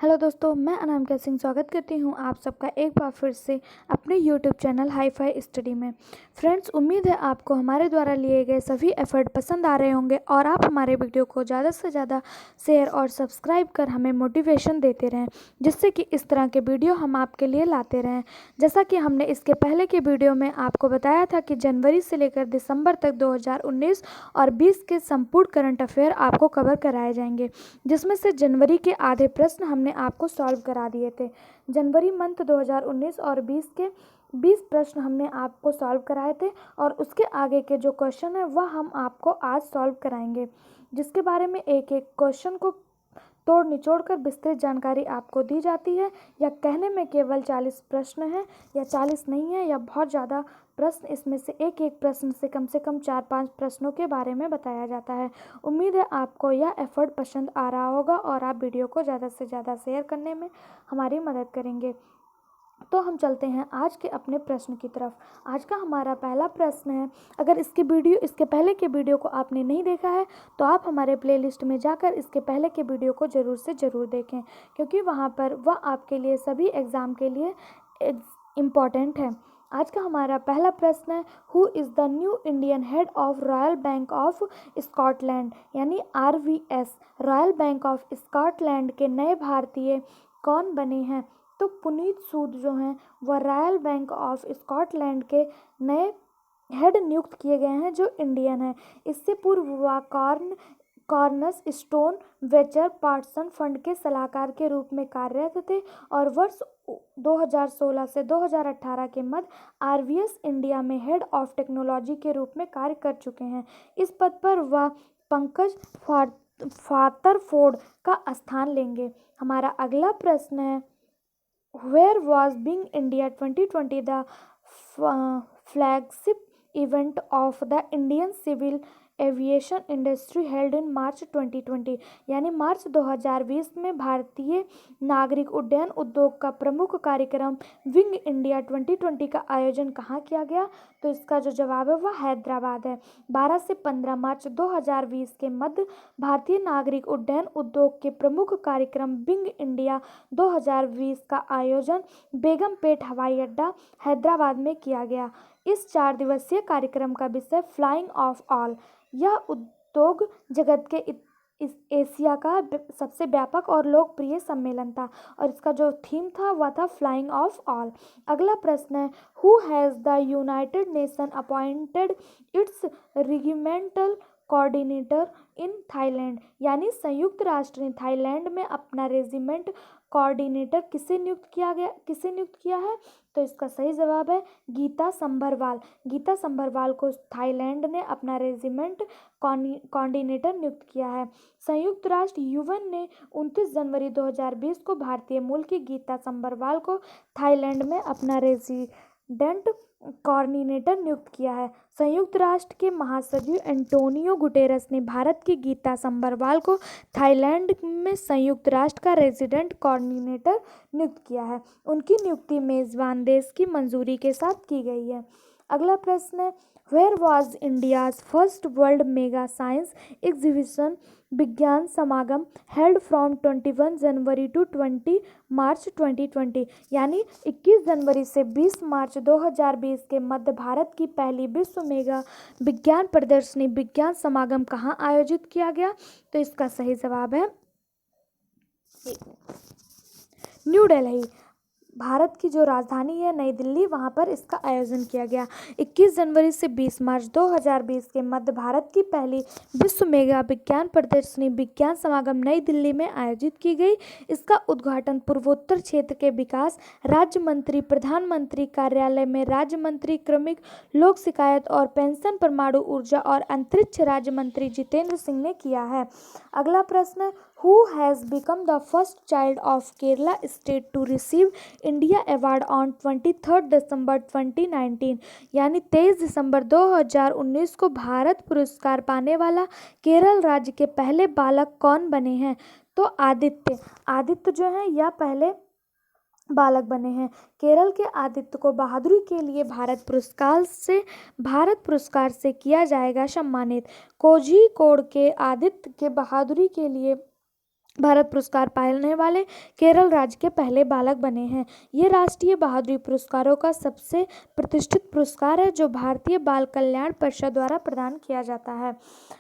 Hello दोस्तों, मैं अनामिका सिंह स्वागत करती हूं आप सबका एक बार फिर से अपने YouTube channel hi fi study में। फ्रेंड्स, उम्मीद है आपको हमारे द्वारा लिए गए सभी एफर्ट पसंद आ रहे होंगे और आप हमारे वीडियो को ज़्यादा से ज़्यादा शेयर और सब्सक्राइब कर हमें मोटिवेशन देते रहें, जिससे कि इस तरह के वीडियो हम आपके लिए लाते रहें। जैसा कि हमने इसके पहले के वीडियो में आपको बताया था कि जनवरी से लेकर दिसंबर तक 2019 और 20 के संपूर्ण करंट अफेयर आपको कवर कराए जाएंगे, जिसमें से जनवरी के आधे प्रश्न हमने आपको सॉल्व करा दिए थे। जनवरी मंथ 2019 और 20 के 20 प्रश्न हमने आपको सॉल्व कराए थे और उसके आगे के जो क्वेश्चन है वह हम आपको आज सॉल्व कराएंगे, जिसके बारे में एक एक क्वेश्चन को तोड़ निचोड़ कर विस्तृत जानकारी आपको दी जाती है। या कहने में केवल 40 प्रश्न हैं, या 40 नहीं है, या बहुत ज़्यादा प्रश्न, इसमें से एक प्रश्न से कम 4-5 प्रश्नों के बारे में बताया जाता है। उम्मीद है आपको यह एफर्ट पसंद आ रहा होगा और आप वीडियो को ज़्यादा से ज़्यादा शेयर करने में हमारी मदद करेंगे। तो हम चलते हैं आज के अपने प्रश्न की तरफ। आज का हमारा पहला प्रश्न है, अगर इसके पहले के वीडियो को आपने नहीं देखा है तो आप हमारे प्लेलिस्ट में जाकर इसके पहले के वीडियो को ज़रूर से ज़रूर देखें, क्योंकि वहाँ पर वह आपके लिए सभी एग्ज़ाम के लिए इम्पॉर्टेंट है। आज का हमारा पहला प्रश्न है, who is the new Indian head of royal bank of Scotland, यानी RBS, royal bank of Scotland के नए भारतीय कौन बने हैं? तो पुनीत सूद जो हैं वह रॉयल बैंक ऑफ स्कॉटलैंड के नए हेड नियुक्त किए गए हैं, जो इंडियन है। इससे पूर्व वह कॉर्नस स्टोन वेचर पार्सन फंड के सलाहकार के रूप में कार्यरत थे और वर्ष 2016 से 2018 के मध्य RBS इंडिया में हेड ऑफ टेक्नोलॉजी के रूप में कार्य कर चुके हैं। इस पद पर वह पंकज फातरफोर्ड का स्थान लेंगे। हमारा अगला प्रश्न है, Where was Being India 2020 the flagship event of the Indian civil aviation industry held in March 2020, यानी मार्च 2020 में भारतीय नागरिक उड्डयन उद्योग का प्रमुख कार्यक्रम विंग इंडिया 2020 का आयोजन कहाँ किया गया? तो इसका जो जवाब है वह हैदराबाद है। 12 से 15 मार्च 2020 के मध्य भारतीय नागरिक उड्डयन उद्योग के प्रमुख कार्यक्रम विंग इंडिया 2020 का आयोजन बेगमपेट हवाई अड्डा हैदराबाद में किया गया। इस 4 दिवसीय कार्यक्रम का विषय फ्लाइंग ऑफ ऑल। यह उद्योग जगत के इस एशिया का सबसे व्यापक और लोकप्रिय सम्मेलन था और इसका जो थीम था वह था फ्लाइंग ऑफ ऑल। अगला प्रश्न है, who has the United nation appointed it's regimental coordinator in Thailand, यानी संयुक्त राष्ट्र ने थाईलैंड में अपना रेजिमेंट कोऑर्डिनेटर किसे नियुक्त किया है? तो इसका सही जवाब है गीता संभरवाल। गीता संभरवाल को थाईलैंड ने अपना रेजिमेंट कोऑर्डिनेटर नियुक्त किया है। संयुक्त राष्ट्र UN ने 29 जनवरी 2020 को भारतीय मूल की गीता संभरवाल को थाईलैंड में अपना रेजिडेंट कोऑर्डिनेटर नियुक्त किया है। संयुक्त राष्ट्र के महासचिव एंटोनियो गुटेरस ने भारत की गीता संभरवाल को थाईलैंड में संयुक्त राष्ट्र का रेजिडेंट कोऑर्डिनेटर नियुक्त किया है। उनकी नियुक्ति मेज़बान देश की मंजूरी के साथ की गई है। अगला प्रश्न है, where was India's first world mega science exhibition Vigyan Samagam held from 21 January to 20 March 2020, यानी 21 जनवरी से 20 मार्च 2020 के मध्य भारत की पहली विश्व मेगा विज्ञान प्रदर्शनी विज्ञान समागम कहाँ आयोजित किया गया? तो इसका सही जवाब है न्यू दिल्ली। भारत की जो राजधानी है नई दिल्ली, वहाँ पर इसका आयोजन किया गया। 21 जनवरी से 20 मार्च 2020 के मध्य भारत की पहली विश्व मेगा विज्ञान प्रदर्शनी विज्ञान समागम नई दिल्ली में आयोजित की गई। इसका उद्घाटन पूर्वोत्तर क्षेत्र के विकास राज्य मंत्री, प्रधानमंत्री कार्यालय में राज्य मंत्री, क्रमिक लोक शिकायत और पेंशन, परमाणु ऊर्जा और अंतरिक्ष राज्य मंत्री जितेंद्र सिंह ने किया है। अगला प्रश्न, who has become the first child of Kerala state to receive India award on 23 December 2019, यानी 23 दिसंबर 2019 को भारत पुरस्कार पाने वाला केरल राज्य के पहले बालक कौन बने हैं? तो आदित्य जो है यह पहले बालक बने हैं। केरल के आदित्य को बहादुरी के लिए भारत पुरस्कार से किया जाएगा सम्मानित। कोझिकोड के आदित्य के बहादुरी के लिए भारत पुरस्कार पाने वाले केरल राज्य के पहले बालक बने हैं। ये राष्ट्रीय बहादुरी पुरस्कारों का सबसे प्रतिष्ठित पुरस्कार है जो भारतीय बाल कल्याण परिषद द्वारा प्रदान किया जाता है।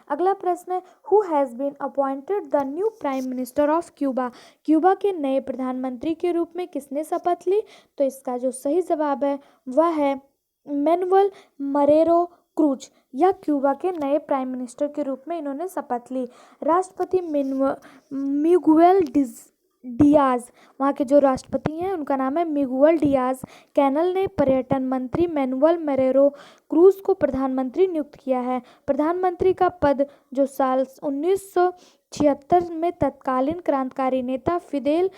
अगला प्रश्न है, who has been appointed the new prime minister of Cuba. Cuba के नए प्रधानमंत्री के रूप में किसने शपथ ली? तो इसका जो सही जवाब है वह है मैनुअल मरेरो क्रूज, या क्यूबा के नए प्राइम मिनिस्टर के रूप में इन्होंने शपथ ली। राष्ट्रपति मिगुएल डियाज, वहाँ के जो राष्ट्रपति हैं उनका नाम है मिगुएल डियाज कैनल ने पर्यटन मंत्री मैनुअल मरेरो क्रूज को प्रधानमंत्री नियुक्त किया है। प्रधानमंत्री का पद जो साल 1976 में तत्कालीन क्रांतिकारी नेता फिदेल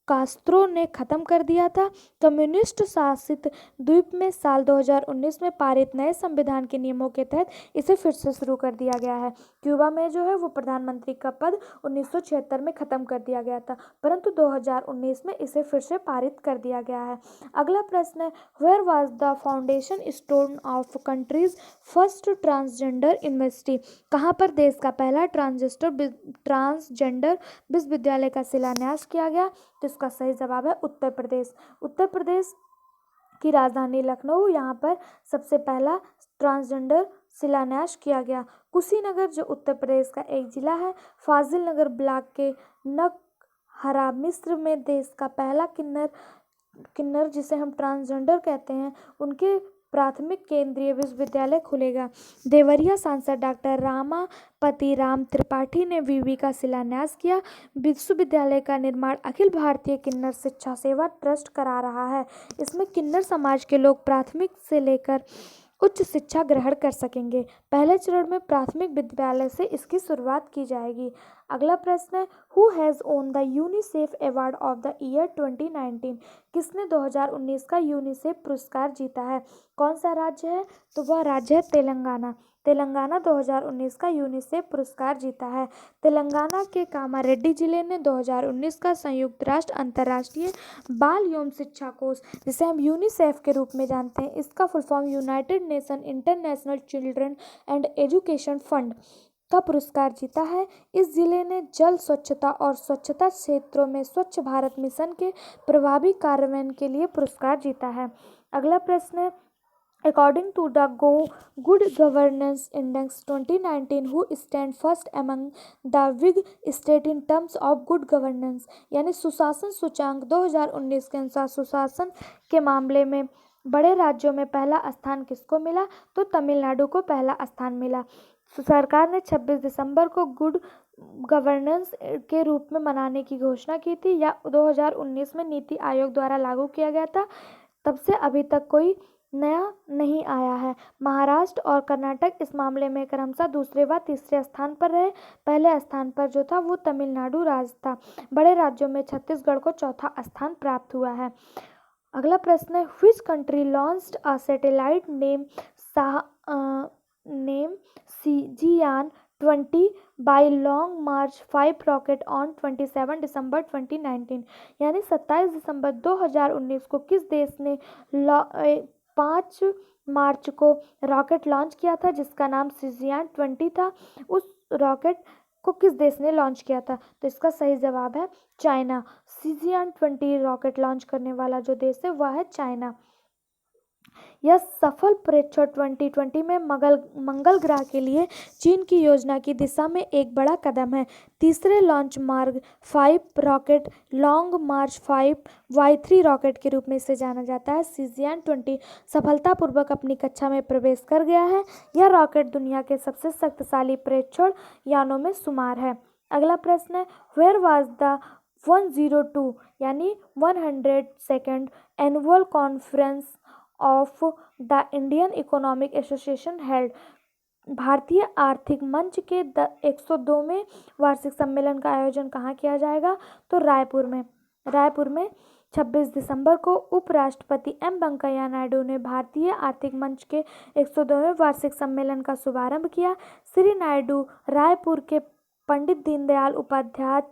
कास्त्रो ने खत्म कर दिया था। कम्युनिस्ट शासित द्वीप में साल 2019 में पारित नए संविधान के नियमों के तहत इसे फिर से शुरू कर दिया गया है। क्यूबा में जो है वो प्रधानमंत्री का पद 1976 में खत्म कर दिया गया था, परंतु 2019 में इसे फिर से पारित कर दिया गया है। अगला प्रश्न है, where was the foundation stone of country's first transgender university. कहाँ पर देश का पहला ट्रांसजेंडर विश्वविद्यालय का शिलान्यास किया गया? तो इसका सही जवाब है उत्तर प्रदेश। उत्तर प्रदेश की राजधानी लखनऊ, यहाँ पर सबसे पहला ट्रांसजेंडर शिलान्यास किया गया। कुशीनगर जो उत्तर प्रदेश का एक जिला है, फाजिल नगर ब्लॉक के नकहरा मिस्र में देश का पहला किन्नर जिसे हम ट्रांसजेंडर कहते हैं उनके प्राथमिक केंद्रीय विश्वविद्यालय खुलेगा। देवरिया सांसद डॉक्टर रामापति राम त्रिपाठी ने विवि का शिलान्यास किया। विश्वविद्यालय का निर्माण अखिल भारतीय किन्नर शिक्षा सेवा ट्रस्ट करा रहा है। इसमें किन्नर समाज के लोग प्राथमिक से लेकर उच्च शिक्षा ग्रहण कर सकेंगे। पहले चरण में प्राथमिक विद्यालय से इसकी शुरुआत की जाएगी। अगला प्रश्न है, who has own the UNICEF award of the year 2019। किसने 2019 का यूनिसेफ पुरस्कार जीता है? कौन सा राज्य है? तो वह राज्य है तेलंगाना। तेलंगाना 2019 का यूनिसेफ पुरस्कार जीता है। तेलंगाना के कामारेड्डी जिले ने 2019 का संयुक्त राष्ट्र अंतर्राष्ट्रीय बाल यौन शिक्षा कोष, जिसे हम यूनिसेफ के रूप में जानते हैं, इसका full form United nation international children and education fund का पुरस्कार जीता है। इस जिले ने जल स्वच्छता और स्वच्छता क्षेत्रों में स्वच्छ भारत मिशन के प्रभावी कार्यान्वयन के लिए पुरस्कार जीता है। अगला प्रश्न है, According to the Good Governance Index 2019, who stand first among the big state in terms of good governance? यानी सुशासन सूचांक 2019 के अनुसार सुशासन के मामले में बड़े राज्यों में पहला स्थान किसको मिला? तो तमिलनाडु को पहला स्थान मिला। सरकार ने 26 दिसंबर को गुड गवर्नेंस के रूप में मनाने की घोषणा की थी, या 2019 में नीति आयोग द्वारा लागू किया गया था। तब से अभी तक कोई नया नहीं आया है। महाराष्ट्र और कर्नाटक इस मामले में क्रमशः दूसरे व तीसरे स्थान पर रहे। पहले स्थान पर जो था वो तमिलनाडु राज्य था। बड़े राज्यों में छत्तीसगढ़ को चौथा स्थान प्राप्त हुआ है। अगला प्रश्न है, which country launched a satellite name CGN-20 by long March 5 rocket on 27 दिसंबर 2019। यानी 27 दिसंबर 2019 को किस देश ने 5 मार्च को रॉकेट लॉन्च किया था जिसका नाम CGN-20 था? उस रॉकेट को किस देश ने लॉन्च किया था? तो इसका सही जवाब है चाइना। CGN-20 रॉकेट लॉन्च करने वाला जो देश है वह है चाइना। यह सफल परीक्षण 2020 में मंगल ग्रह के लिए चीन की योजना की दिशा में एक बड़ा कदम है। तीसरे लॉन्च मार्ग 5 रॉकेट लॉन्ग मार्च 5 Y3 रॉकेट के रूप में इसे जाना जाता है। CGN-20 सफलतापूर्वक अपनी कक्षा में प्रवेश कर गया है। यह रॉकेट दुनिया के सबसे शक्तिशाली परीक्षण यानों में शुमार है। अगला प्रश्न है, वेयर वाज द 102 यानी 102nd annual conference of the Indian economic association held. भारतीय आर्थिक मंच के 102वें वार्षिक सम्मेलन का आयोजन कहाँ किया जाएगा? तो रायपुर में 26 दिसंबर को उपराष्ट्रपति M वेंकैया नायडू ने भारतीय आर्थिक मंच के 102वें वार्षिक सम्मेलन का शुभारंभ किया। श्री नायडू रायपुर के पंडित दीनदयाल उपाध्याय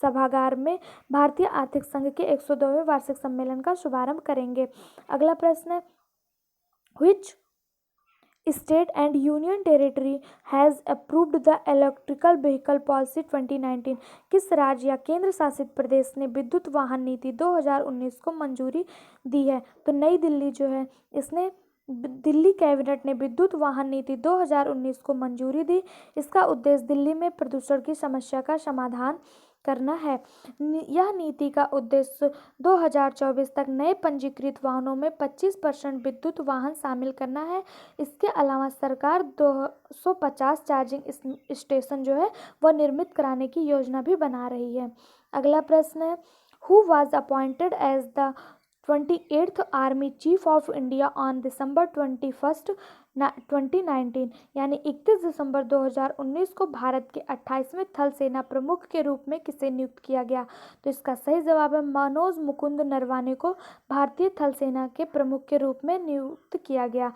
सभागार में भारतीय आर्थिक संघ के 102वें वार्षिक सम्मेलन का शुभारंभ करेंगे। अगला प्रश्न है, which state and union territory has approved the electrical vehicle policy 2019? किस राज्य या केंद्र शासित प्रदेश ने विद्युत वाहन नीति 2019 को मंजूरी दी है? तो नई दिल्ली जो है, इसने दिल्ली कैबिनेट ने विद्युत वाहन नीति 2019 को मंजूरी दी। इसका उद्देश्य दिल्ली में प्रदूषण की समस्या का समाधान करना है। यह नीति का उद्देश्य 2024 तक नए पंजीकृत वाहनों में 25% विद्युत वाहन शामिल करना है। इसके अलावा सरकार 250 चार्जिंग स्टेशन जो है वह निर्मित कराने की योजना भी बना रही है। अगला प्रश्न है, who was appointed as the 28th army chief of India on December 21 2019? यानी 31 दिसंबर 2019 को भारत के 28वें थल सेना प्रमुख के रूप में किसे नियुक्त किया गया? तो इसका सही जवाब है मनोज मुकुंद नरवाने को भारतीय थल सेना के प्रमुख के रूप में नियुक्त किया गया।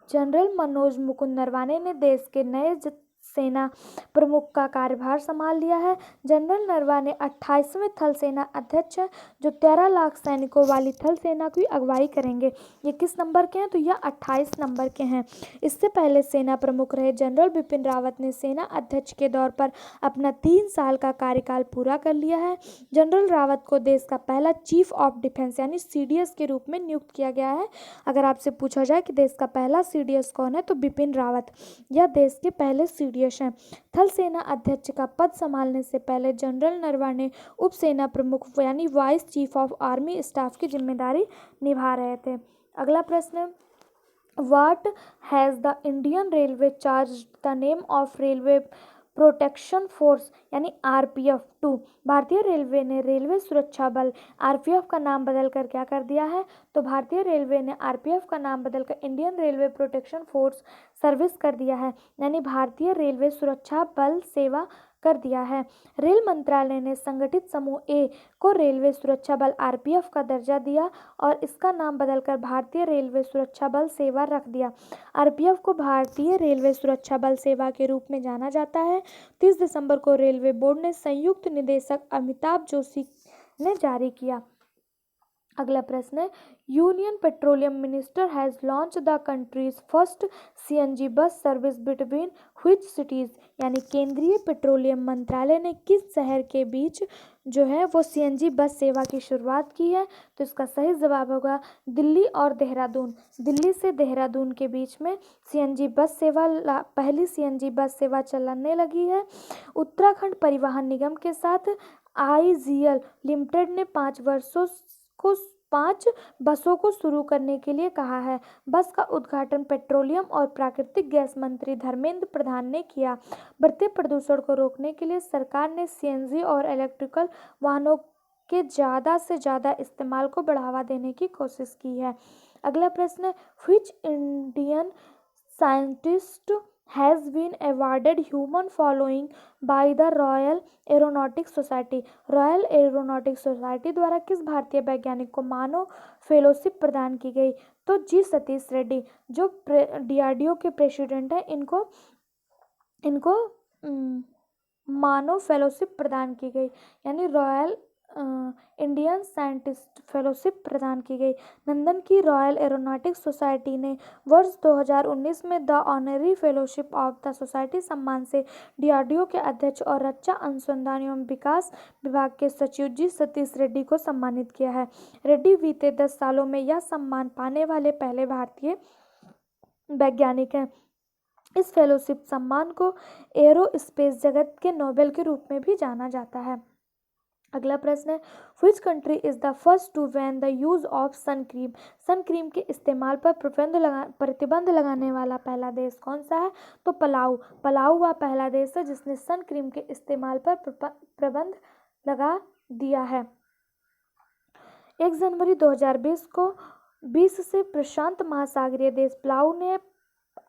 जनरल मनोज मुकुंद नरवाने ने देश के नए सेना प्रमुख का कार्यभार संभाल लिया है। जनरल नरवाने 28वें थल सेना अध्यक्ष हैं, जो 13 लाख सैनिकों वाली थल सेना की अगुवाई करेंगे। ये किस नंबर के हैं? तो यह 28 नंबर के हैं। इससे पहले सेना प्रमुख रहे जनरल बिपिन रावत ने सेना अध्यक्ष के दौर पर अपना 3 साल का कार्यकाल पूरा कर लिया है। जनरल रावत को देश का पहला चीफ ऑफ डिफेंस यानी CDS के रूप में नियुक्त किया गया है। अगर आपसे पूछा जाए कि देश का पहला CDS कौन है, तो बिपिन रावत यह देश के पहले CDS हैं। थल सेना अध्यक्ष का पद संभालने से पहले जनरल नरवाने उप सेना प्रमुख यानी vice chief of army staff की जिम्मेदारी निभा रहे थे। अगला प्रश्न, what has the Indian railway charge the name of railway protection force यानी RPF 2? भारतीय रेलवे ने रेलवे सुरक्षा बल RPF का नाम बदलकर क्या कर दिया है? तो भारतीय रेलवे ने RPF का नाम बदलकर Indian railway protection force service कर दिया है, यानी भारतीय रेलवे सुरक्षा बल सेवा कर दिया है। रेल मंत्रालय ने संगठित समूह A को रेलवे सुरक्षा बल RPF का दर्जा दिया और इसका नाम बदलकर भारतीय रेलवे सुरक्षा बल सेवा रख दिया। RPF को भारतीय रेलवे सुरक्षा बल सेवा के रूप में जाना जाता है। 30 दिसंबर को रेलवे बोर्ड ने संयुक्त निदेशक अमिताभ जोशी ने जारी किया। अगला प्रश्न है, union petroleum minister has launch the countries first CNG bus service between which cities? यानी केंद्रीय पेट्रोलियम मंत्रालय ने किस शहर के बीच जो है वो CNG बस सेवा की शुरुआत की है? तो इसका सही जवाब होगा दिल्ली और देहरादून। दिल्ली से देहरादून के बीच में CNG बस सेवा पहली CNG बस सेवा चलने लगी है। उत्तराखंड परिवहन निगम के साथ IGL लिमिटेड ने 5 बसों को शुरू करने के लिए कहा है। बस का उद्घाटन पेट्रोलियम और प्राकृतिक गैस मंत्री धर्मेंद्र प्रधान ने किया। बढ़ते प्रदूषण को रोकने के लिए सरकार ने CNG और इलेक्ट्रिकल वाहनों के ज़्यादा से ज़्यादा इस्तेमाल को बढ़ावा देने की कोशिश की है। अगला प्रश्न है, which Indian scientist has been awarded human following by the Royal Aeronautics Society? Royal Aeronautics Society द्वारा किस भारतीय वैज्ञानिक को मानव फेलोशिप प्रदान की गई? तो जी सतीश रेड्डी जो DRDO के प्रेसिडेंट हैं, इनको मानव फेलोशिप प्रदान की गई, यानी रॉयल इंडियन साइंटिस्ट फेलोशिप प्रदान की गई। लंदन की रॉयल एरोनॉटिक्स सोसाइटी ने वर्ष 2019 में the honorary fellowship of the society सम्मान से DRDO के अध्यक्ष और रक्षा अनुसंधान एवं विकास विभाग के सचिव जी सतीश रेड्डी को सम्मानित किया है। रेड्डी बीते 10 सालों में यह सम्मान पाने वाले पहले भारतीय वैज्ञानिक हैं। इस फेलोशिप सम्मान को एरोस्पेस जगत के नोबेल के रूप में भी जाना जाता है। अगला प्रश्न है, which country is the first to ban the use of sun cream? Sun cream के इस्तेमाल पर प्रतिबंध लगाने वाला पहला देश कौन सा है? तो पलाऊ वह पहला देश है जिसने सन क्रीम के इस्तेमाल पर प्रतिबंध लगा दिया है। 1 जनवरी 2020 को 20 से प्रशांत महासागरीय देश पलाऊ ने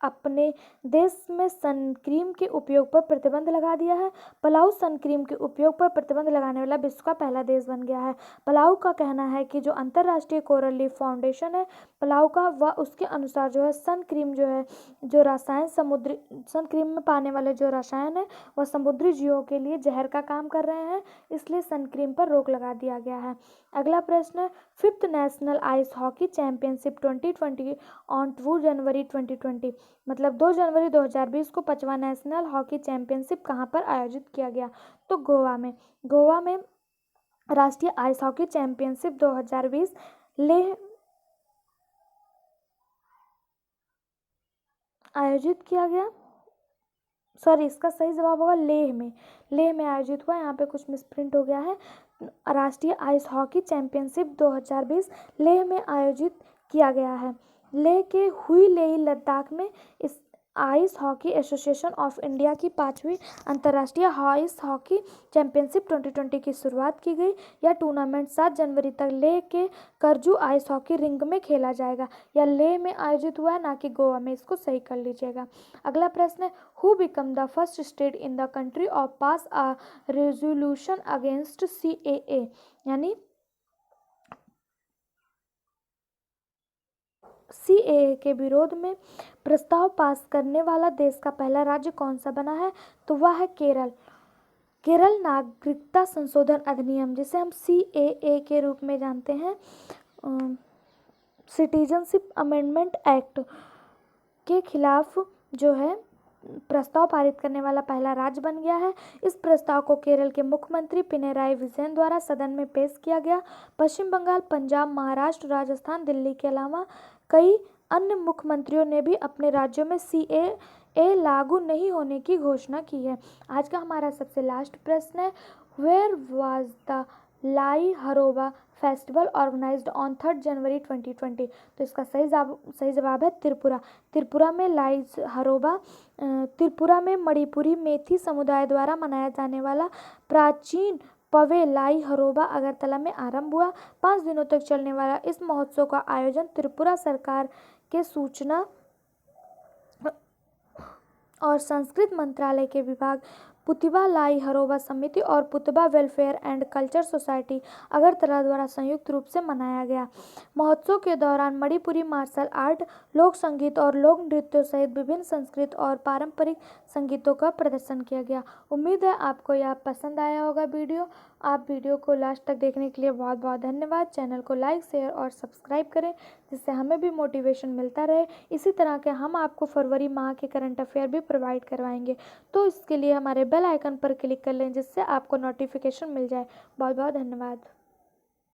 अपने देश में सन क्रीम के उपयोग पर प्रतिबंध लगा दिया है। पलाऊ सन क्रीम के उपयोग पर प्रतिबंध लगाने वाला विश्व का पहला देश बन गया है। पलाऊ का कहना है कि जो अंतर्राष्ट्रीय कोरल लीफ फाउंडेशन है पलाऊ का, वह उसके अनुसार जो है सन क्रीम जो है जो रसायन सन क्रीम में पाने वाले जो रसायन है वह समुद्री जीवों के लिए जहर का काम कर रहे हैं, इसलिए सन क्रीम पर रोक लगा दिया गया है। अगला प्रश्न है, 5th national ice hockey championship 2020 on 2 जनवरी 2020 मतलब 2 जनवरी 2020 को 5वां नेशनल हॉकी चैंपियनशिप कहाँ पर आयोजित किया गया? तो गोवा में। गोवा में राष्ट्रीय आइस हॉकी चैंपियनशिप 2020 लेह आयोजित किया गया। सॉरी, इसका सही जवाब होगा लेह में। लेह में आयोजित हुआ, यहाँ पे कुछ मिसप्रिंट हो गया है। राष्ट्रीय आइस हॉकी चैंपियनशिप 2020 लेह में आयोजित किया गया है। लेह के हुई लेह लद्दाख में इस ice hockey association of India की 5वीं अंतर्राष्ट्रीय आइस हॉकी चैंपियनशिप 2020 की शुरुआत की गई। यह टूर्नामेंट 7 जनवरी तक लेह के करजू आइस हॉकी रिंग में खेला जाएगा। यह लेह में आयोजित हुआ है, ना कि गोवा में, इसको सही कर लीजिएगा। अगला प्रश्न है, who become the first state in the country of pass a resolution against CAA, यानी CAA के विरोध में प्रस्ताव पास करने वाला देश का पहला राज्य कौन सा बना है? तो वह है केरल। केरल नागरिकता संशोधन अधिनियम, जिसे हम CAA के रूप में जानते हैं, सिटीजनशिप अमेंडमेंट एक्ट के खिलाफ जो है प्रस्ताव पारित करने वाला पहला राज्य बन गया है। इस प्रस्ताव को केरल के मुख्यमंत्री पिनराई विजयन द्वारा सदन में पेश किया गया। पश्चिम बंगाल, पंजाब, महाराष्ट्र, राजस्थान, दिल्ली के अलावा कई अन्य मुख्यमंत्रियों ने भी अपने राज्यों में CAA लागू नहीं होने की घोषणा की है। आज का हमारा सबसे लास्ट प्रश्न है, वेयर वाज द लाई हरोबा फेस्टिवल ऑर्गेनाइज्ड ऑन 3 जनवरी 2020? तो इसका सही जवाब है त्रिपुरा। त्रिपुरा में लाई हरोबा त्रिपुरा में मणिपुरी मेथी समुदाय द्वारा मनाया जाने वाला प्राचीन पवे लाई हरोबा अगरतला में आरंभ हुआ। 5 दिनों तक चलने वाला इस महोत्सव का आयोजन त्रिपुरा सरकार के सूचना और संस्कृत मंत्रालय के विभाग पुतिबा लाई हरोबा समिति और Putaba welfare and culture society Agartala द्वारा संयुक्त रूप से मनाया गया। महोत्सव के दौरान मणिपुरी मार्शल आर्ट, लोक संगीत और लोक नृत्यों सहित विभिन्न संस्कृत और पारंपरिक संगीतों का प्रदर्शन किया गया। उम्मीद है आपको यह पसंद आया होगा वीडियो। आप वीडियो को लास्ट तक देखने के लिए बहुत बहुत धन्यवाद। चैनल को लाइक, शेयर और सब्सक्राइब करें, जिससे हमें भी मोटिवेशन मिलता रहे। इसी तरह के हम आपको फरवरी माह के करंट अफेयर भी प्रोवाइड करवाएंगे, तो इसके लिए हमारे बेल आइकन पर क्लिक कर लें, जिससे आपको नोटिफिकेशन मिल जाए। बहुत बहुत धन्यवाद।